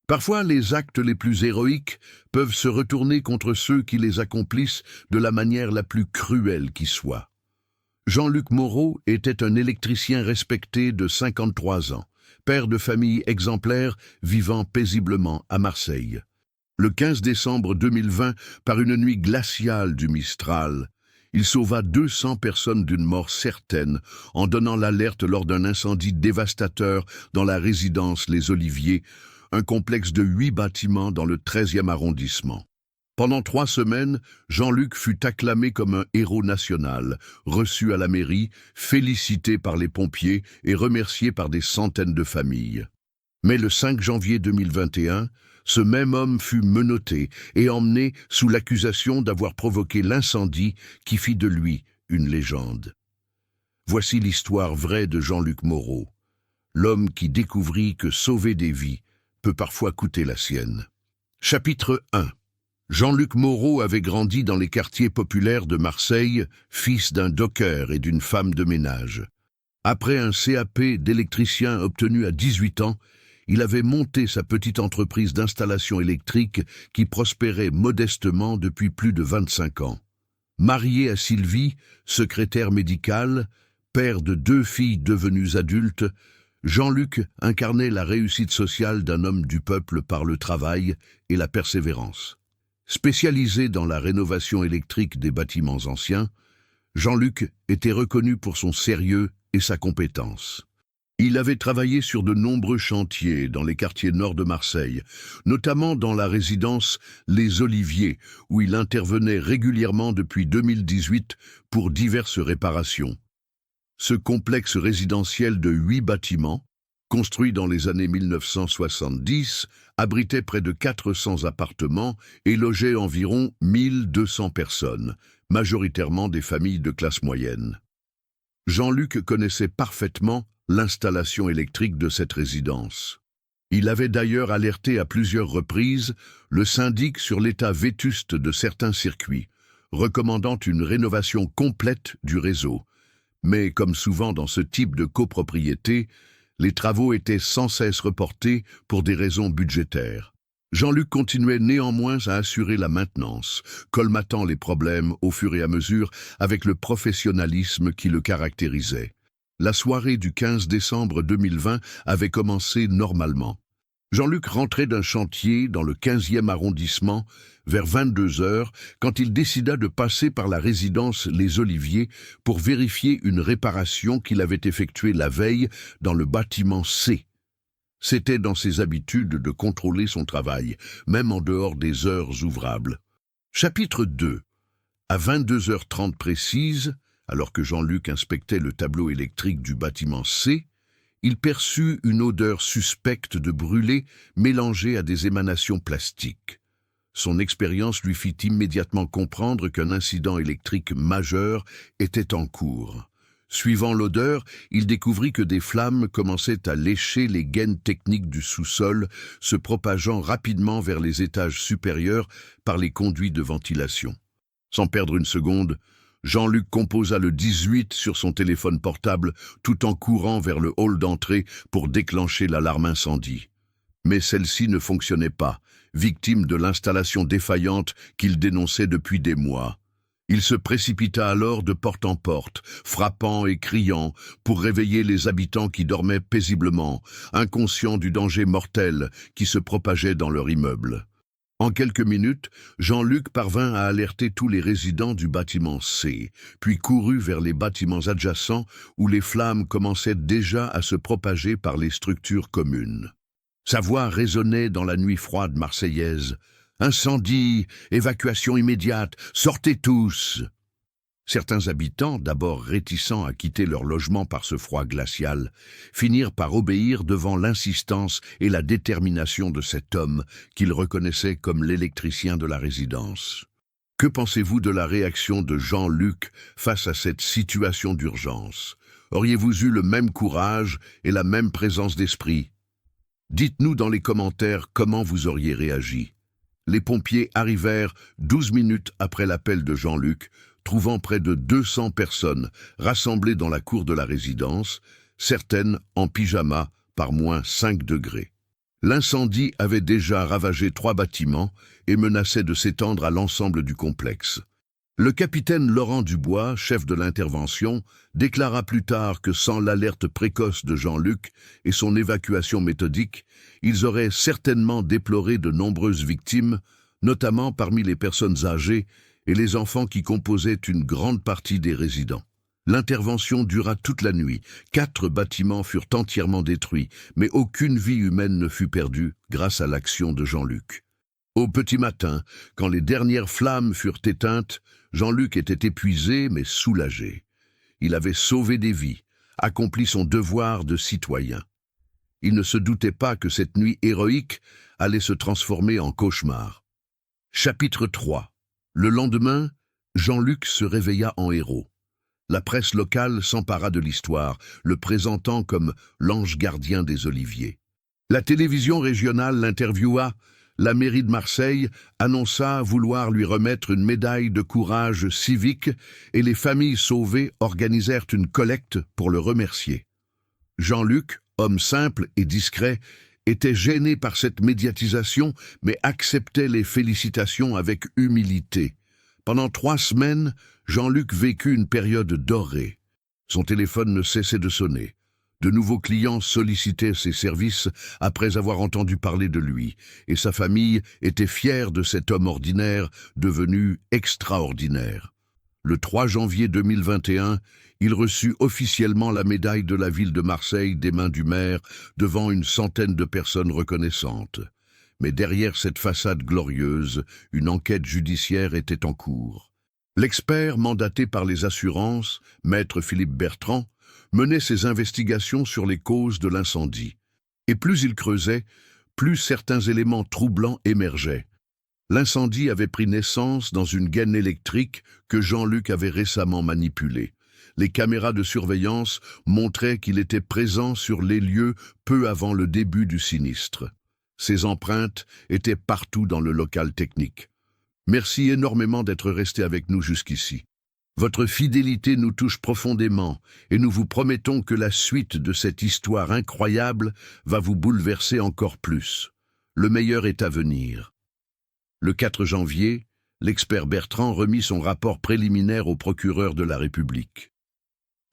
Parfois, les actes les plus héroïques peuvent se retourner contre ceux qui les accomplissent de la manière la plus cruelle qui soit. Jean-Luc Moreau était un électricien respecté de 53 ans, père de famille exemplaire vivant paisiblement à Marseille. Le 15 décembre 2020, par une nuit glaciale du Mistral, il sauva 200 personnes d'une mort certaine en donnant l'alerte lors d'un incendie dévastateur dans la résidence Les Oliviers, un complexe de 8 bâtiments dans le 13e arrondissement. Pendant 3 semaines, Jean-Luc fut acclamé comme un héros national, reçu à la mairie, félicité par les pompiers et remercié par des centaines de familles. Mais le 5 janvier 2021, ce même homme fut menotté et emmené sous l'accusation d'avoir provoqué l'incendie qui fit de lui une légende. Voici l'histoire vraie de Jean-Luc Moreau, l'homme qui découvrit que sauver des vies peut parfois coûter la sienne. Chapitre 1. Jean-Luc Moreau avait grandi dans les quartiers populaires de Marseille, fils d'un docker et d'une femme de ménage. Après un CAP d'électricien obtenu à 18 ans, il avait monté sa petite entreprise d'installation électrique qui prospérait modestement depuis plus de 25 ans. Marié à Sylvie, secrétaire médicale, père de 2 filles devenues adultes, Jean-Luc incarnait la réussite sociale d'un homme du peuple par le travail et la persévérance. Spécialisé dans la rénovation électrique des bâtiments anciens, Jean-Luc était reconnu pour son sérieux et sa compétence. Il avait travaillé sur de nombreux chantiers dans les quartiers nord de Marseille, notamment dans la résidence Les Oliviers, où il intervenait régulièrement depuis 2018 pour diverses réparations. Ce complexe résidentiel de 8 bâtiments, construit dans les années 1970, abritait près de 400 appartements et logeait environ 1200 personnes, majoritairement des familles de classe moyenne. Jean-Luc connaissait parfaitement l'installation électrique de cette résidence. Il avait d'ailleurs alerté à plusieurs reprises le syndic sur l'état vétuste de certains circuits, recommandant une rénovation complète du réseau. Mais comme souvent dans ce type de copropriété, les travaux étaient sans cesse reportés pour des raisons budgétaires. Jean-Luc continuait néanmoins à assurer la maintenance, colmatant les problèmes au fur et à mesure avec le professionnalisme qui le caractérisait. La soirée du 15 décembre 2020 avait commencé normalement. Jean-Luc rentrait d'un chantier dans le 15e arrondissement vers 22 heures quand il décida de passer par la résidence Les Oliviers pour vérifier une réparation qu'il avait effectuée la veille dans le bâtiment C. C'était dans ses habitudes de contrôler son travail, même en dehors des heures ouvrables. Chapitre 2. À 22h30 précises, alors que Jean-Luc inspectait le tableau électrique du bâtiment C, il perçut une odeur suspecte de brûlé mélangée à des émanations plastiques. Son expérience lui fit immédiatement comprendre qu'un incident électrique majeur était en cours. Suivant l'odeur, il découvrit que des flammes commençaient à lécher les gaines techniques du sous-sol, se propageant rapidement vers les étages supérieurs par les conduits de ventilation. Sans perdre une seconde, Jean-Luc composa le 18 sur son téléphone portable tout en courant vers le hall d'entrée pour déclencher l'alarme incendie. Mais celle-ci ne fonctionnait pas, victime de l'installation défaillante qu'il dénonçait depuis des mois. Il se précipita alors de porte en porte, frappant et criant, pour réveiller les habitants qui dormaient paisiblement, inconscients du danger mortel qui se propageait dans leur immeuble. En quelques minutes, Jean-Luc parvint à alerter tous les résidents du bâtiment C, puis courut vers les bâtiments adjacents où les flammes commençaient déjà à se propager par les structures communes. Sa voix résonnait dans la nuit froide marseillaise. « Incendie, évacuation immédiate, sortez tous !» Certains habitants, d'abord réticents à quitter leur logement par ce froid glacial, finirent par obéir devant l'insistance et la détermination de cet homme qu'ils reconnaissaient comme l'électricien de la résidence. Que pensez-vous de la réaction de Jean-Luc face à cette situation d'urgence? Auriez-vous eu le même courage et la même présence d'esprit? Dites-nous dans les commentaires comment vous auriez réagi. Les pompiers arrivèrent 12 minutes après l'appel de Jean-Luc, trouvant près de 200 personnes rassemblées dans la cour de la résidence, certaines en pyjama par -5 degrés. L'incendie avait déjà ravagé 3 bâtiments et menaçait de s'étendre à l'ensemble du complexe. Le capitaine Laurent Dubois, chef de l'intervention, déclara plus tard que sans l'alerte précoce de Jean-Luc et son évacuation méthodique, ils auraient certainement déploré de nombreuses victimes, notamment parmi les personnes âgées et les enfants qui composaient une grande partie des résidents. L'intervention dura toute la nuit. 4 bâtiments furent entièrement détruits, mais aucune vie humaine ne fut perdue grâce à l'action de Jean-Luc. Au petit matin, quand les dernières flammes furent éteintes, Jean-Luc était épuisé mais soulagé. Il avait sauvé des vies, accompli son devoir de citoyen. Il ne se doutait pas que cette nuit héroïque allait se transformer en cauchemar. Chapitre 3. Le lendemain, Jean-Luc se réveilla en héros. La presse locale s'empara de l'histoire, le présentant comme l'ange gardien des oliviers. La télévision régionale l'interviewa. La mairie de Marseille annonça vouloir lui remettre une médaille de courage civique et les familles sauvées organisèrent une collecte pour le remercier. Jean-Luc, homme simple et discret, était gêné par cette médiatisation mais acceptait les félicitations avec humilité. Pendant 3 semaines, Jean-Luc vécut une période dorée. Son téléphone ne cessait de sonner. De nouveaux clients sollicitaient ses services après avoir entendu parler de lui, et sa famille était fière de cet homme ordinaire devenu extraordinaire. Le 3 janvier 2021, il reçut officiellement la médaille de la ville de Marseille des mains du maire devant une centaine de personnes reconnaissantes. Mais derrière cette façade glorieuse, une enquête judiciaire était en cours. L'expert mandaté par les assurances, maître Philippe Bertrand, menait ses investigations sur les causes de l'incendie. Et plus il creusait, plus certains éléments troublants émergeaient. L'incendie avait pris naissance dans une gaine électrique que Jean-Luc avait récemment manipulée. Les caméras de surveillance montraient qu'il était présent sur les lieux peu avant le début du sinistre. Ses empreintes étaient partout dans le local technique. Merci énormément d'être resté avec nous jusqu'ici. Votre fidélité nous touche profondément et nous vous promettons que la suite de cette histoire incroyable va vous bouleverser encore plus. Le meilleur est à venir. Le 4 janvier, l'expert Bertrand remit son rapport préliminaire au procureur de la République.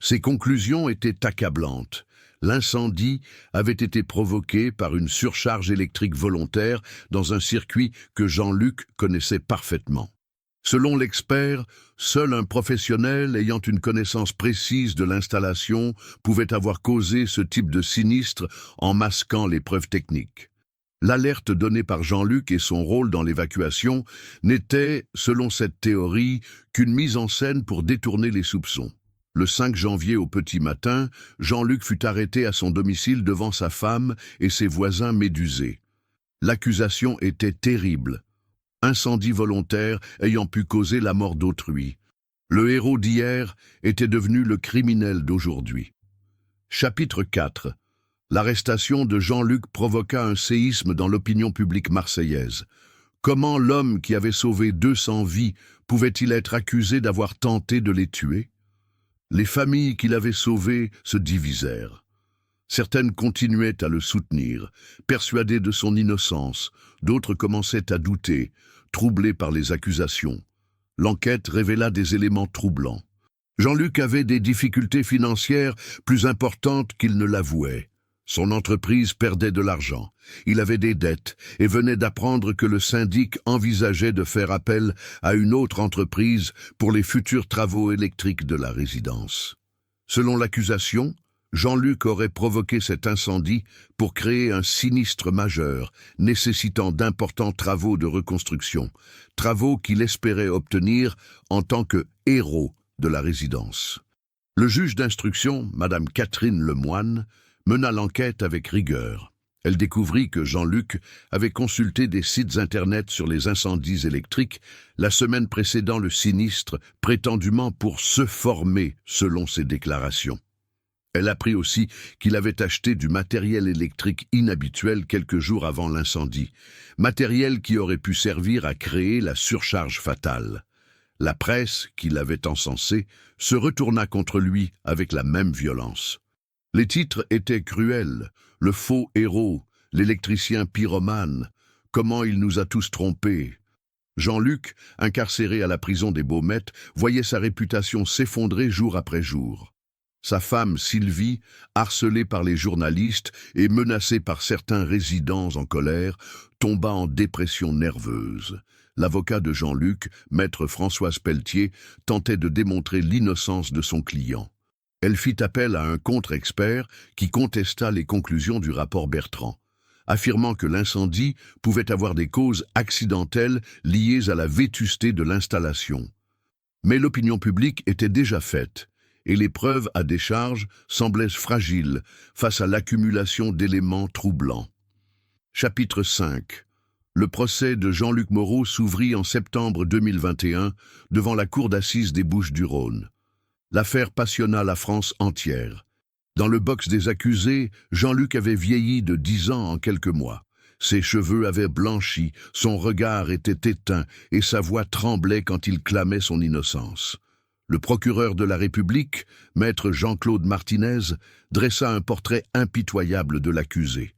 Ses conclusions étaient accablantes. L'incendie avait été provoqué par une surcharge électrique volontaire dans un circuit que Jean-Luc connaissait parfaitement. Selon l'expert, seul un professionnel ayant une connaissance précise de l'installation pouvait avoir causé ce type de sinistre en masquant les preuves techniques. L'alerte donnée par Jean-Luc et son rôle dans l'évacuation n'était, selon cette théorie, qu'une mise en scène pour détourner les soupçons. Le 5 janvier au petit matin, Jean-Luc fut arrêté à son domicile devant sa femme et ses voisins médusés. L'accusation était terrible. Incendie volontaire ayant pu causer la mort d'autrui. Le héros d'hier était devenu le criminel d'aujourd'hui. Chapitre 4. L'arrestation de Jean-Luc provoqua un séisme dans l'opinion publique marseillaise. Comment l'homme qui avait sauvé 200 vies pouvait-il être accusé d'avoir tenté de les tuer? Les familles qu'il avait sauvées se divisèrent. Certaines continuaient à le soutenir, persuadées de son innocence, d'autres commençaient à douter, troublées par les accusations. L'enquête révéla des éléments troublants. Jean-Luc avait des difficultés financières plus importantes qu'il ne l'avouait. Son entreprise perdait de l'argent, il avait des dettes et venait d'apprendre que le syndic envisageait de faire appel à une autre entreprise pour les futurs travaux électriques de la résidence. Selon l'accusation, Jean-Luc aurait provoqué cet incendie pour créer un sinistre majeur, nécessitant d'importants travaux de reconstruction, travaux qu'il espérait obtenir en tant que héros de la résidence. Le juge d'instruction, Madame Catherine Lemoine, mena l'enquête avec rigueur. Elle découvrit que Jean-Luc avait consulté des sites internet sur les incendies électriques la semaine précédant le sinistre, prétendument pour se former selon ses déclarations. Elle apprit aussi qu'il avait acheté du matériel électrique inhabituel quelques jours avant l'incendie, matériel qui aurait pu servir à créer la surcharge fatale. La presse, qui l'avait encensé, se retourna contre lui avec la même violence. Les titres étaient cruels, le faux héros, l'électricien pyromane, comment il nous a tous trompés. Jean-Luc, incarcéré à la prison des Baumettes, voyait sa réputation s'effondrer jour après jour. Sa femme, Sylvie, harcelée par les journalistes et menacée par certains résidents en colère, tomba en dépression nerveuse. L'avocat de Jean-Luc, maître Françoise Pelletier, tentait de démontrer l'innocence de son client. Elle fit appel à un contre-expert qui contesta les conclusions du rapport Bertrand, affirmant que l'incendie pouvait avoir des causes accidentelles liées à la vétusté de l'installation. Mais l'opinion publique était déjà faite, et les preuves à décharge semblaient fragiles face à l'accumulation d'éléments troublants. Chapitre 5. Le procès de Jean-Luc Moreau s'ouvrit en septembre 2021 devant la cour d'assises des Bouches-du-Rhône. L'affaire passionna la France entière. Dans le box des accusés, Jean-Luc avait vieilli de 10 ans en quelques mois. Ses cheveux avaient blanchi, son regard était éteint et sa voix tremblait quand il clamait son innocence. Le procureur de la République, maître Jean-Claude Martinez, dressa un portrait impitoyable de l'accusé.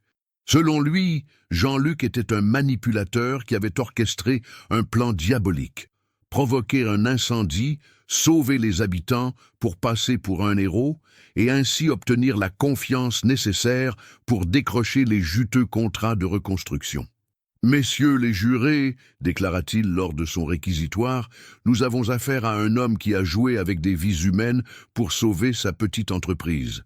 Selon lui, Jean-Luc était un manipulateur qui avait orchestré un plan diabolique. Provoquer un incendie, sauver les habitants pour passer pour un héros et ainsi obtenir la confiance nécessaire pour décrocher les juteux contrats de reconstruction. « Messieurs les jurés, déclara-t-il lors de son réquisitoire, nous avons affaire à un homme qui a joué avec des vies humaines pour sauver sa petite entreprise. »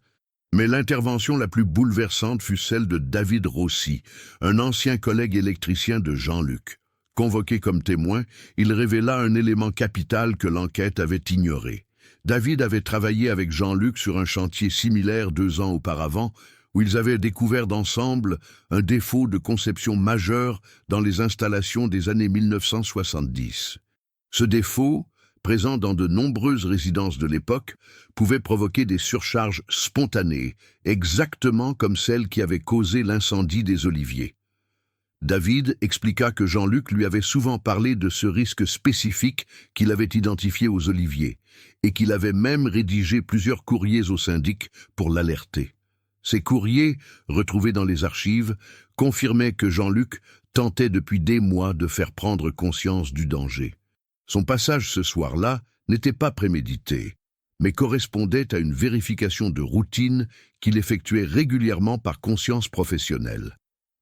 Mais l'intervention la plus bouleversante fut celle de David Rossi, un ancien collègue électricien de Jean-Luc. Convoqué comme témoin, il révéla un élément capital que l'enquête avait ignoré. David avait travaillé avec Jean-Luc sur un chantier similaire 2 ans auparavant, où ils avaient découvert ensemble un défaut de conception majeur dans les installations des années 1970. Ce défaut, présent dans de nombreuses résidences de l'époque, pouvait provoquer des surcharges spontanées, exactement comme celle qui avait causé l'incendie des Oliviers. David expliqua que Jean-Luc lui avait souvent parlé de ce risque spécifique qu'il avait identifié aux Oliviers, et qu'il avait même rédigé plusieurs courriers au syndic pour l'alerter. Ces courriers, retrouvés dans les archives, confirmaient que Jean-Luc tentait depuis des mois de faire prendre conscience du danger. Son passage ce soir-là n'était pas prémédité, mais correspondait à une vérification de routine qu'il effectuait régulièrement par conscience professionnelle.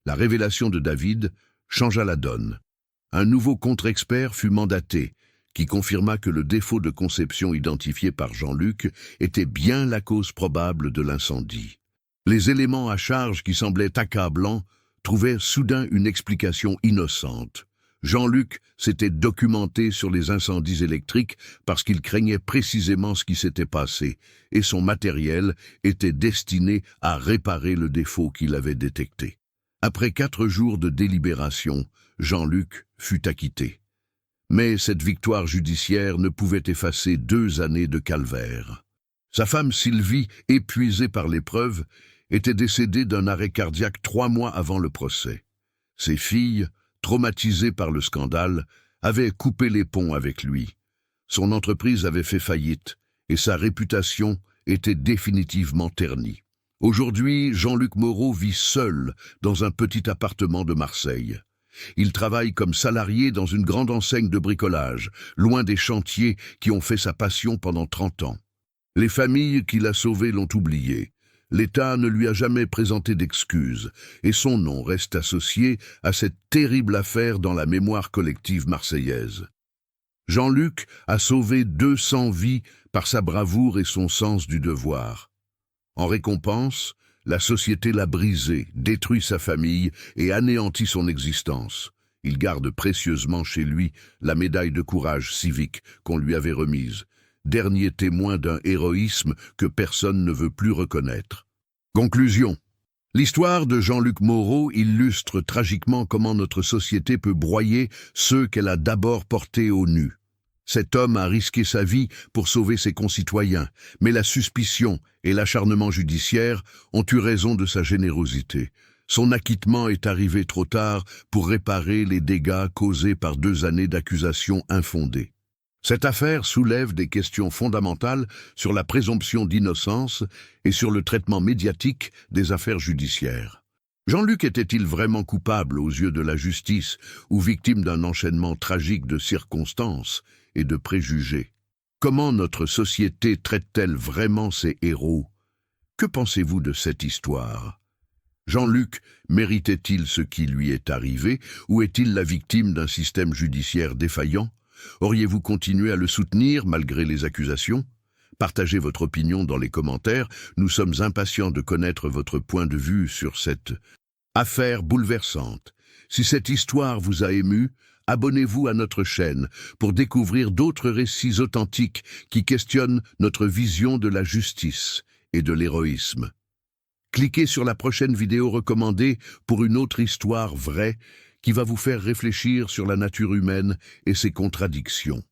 La révélation de David changea la donne. Un nouveau contre-expert fut mandaté, qui confirma que le défaut de conception identifié par Jean-Luc était bien la cause probable de l'incendie. Les éléments à charge qui semblaient accablants trouvaient soudain une explication innocente. Jean-Luc s'était documenté sur les incendies électriques parce qu'il craignait précisément ce qui s'était passé, et son matériel était destiné à réparer le défaut qu'il avait détecté. Après 4 jours de délibération, Jean-Luc fut acquitté. Mais cette victoire judiciaire ne pouvait effacer 2 années de calvaire. Sa femme Sylvie, épuisée par l'épreuve, était décédée d'un arrêt cardiaque 3 mois avant le procès. Ses filles, traumatisées par le scandale, avaient coupé les ponts avec lui. Son entreprise avait fait faillite et sa réputation était définitivement ternie. Aujourd'hui, Jean-Luc Moreau vit seul dans un petit appartement de Marseille. Il travaille comme salarié dans une grande enseigne de bricolage, loin des chantiers qui ont fait sa passion pendant 30 ans. Les familles qui l'a sauvé l'ont oublié. L'État ne lui a jamais présenté d'excuses, et son nom reste associé à cette terrible affaire dans la mémoire collective marseillaise. Jean-Luc a sauvé 200 vies par sa bravoure et son sens du devoir. En récompense, la société l'a brisé, détruit sa famille et anéanti son existence. Il garde précieusement chez lui la médaille de courage civique qu'on lui avait remise, dernier témoin d'un héroïsme que personne ne veut plus reconnaître. Conclusion. L'histoire de Jean-Luc Moreau illustre tragiquement comment notre société peut broyer ceux qu'elle a d'abord portés au nu. Cet homme a risqué sa vie pour sauver ses concitoyens, mais la suspicion et l'acharnement judiciaire ont eu raison de sa générosité. Son acquittement est arrivé trop tard pour réparer les dégâts causés par 2 années d'accusations infondées. Cette affaire soulève des questions fondamentales sur la présomption d'innocence et sur le traitement médiatique des affaires judiciaires. Jean-Luc était-il vraiment coupable aux yeux de la justice ou victime d'un enchaînement tragique de circonstances et de préjugés? Comment notre société traite-t-elle vraiment ses héros? Que pensez-vous de cette histoire? Jean-Luc méritait-il ce qui lui est arrivé ou est-il la victime d'un système judiciaire défaillant? Auriez-vous continué à le soutenir malgré les accusations? Partagez votre opinion dans les commentaires, nous sommes impatients de connaître votre point de vue sur cette affaire bouleversante. Si cette histoire vous a ému, abonnez-vous à notre chaîne pour découvrir d'autres récits authentiques qui questionnent notre vision de la justice et de l'héroïsme. Cliquez sur la prochaine vidéo recommandée pour une autre histoire vraie qui va vous faire réfléchir sur la nature humaine et ses contradictions.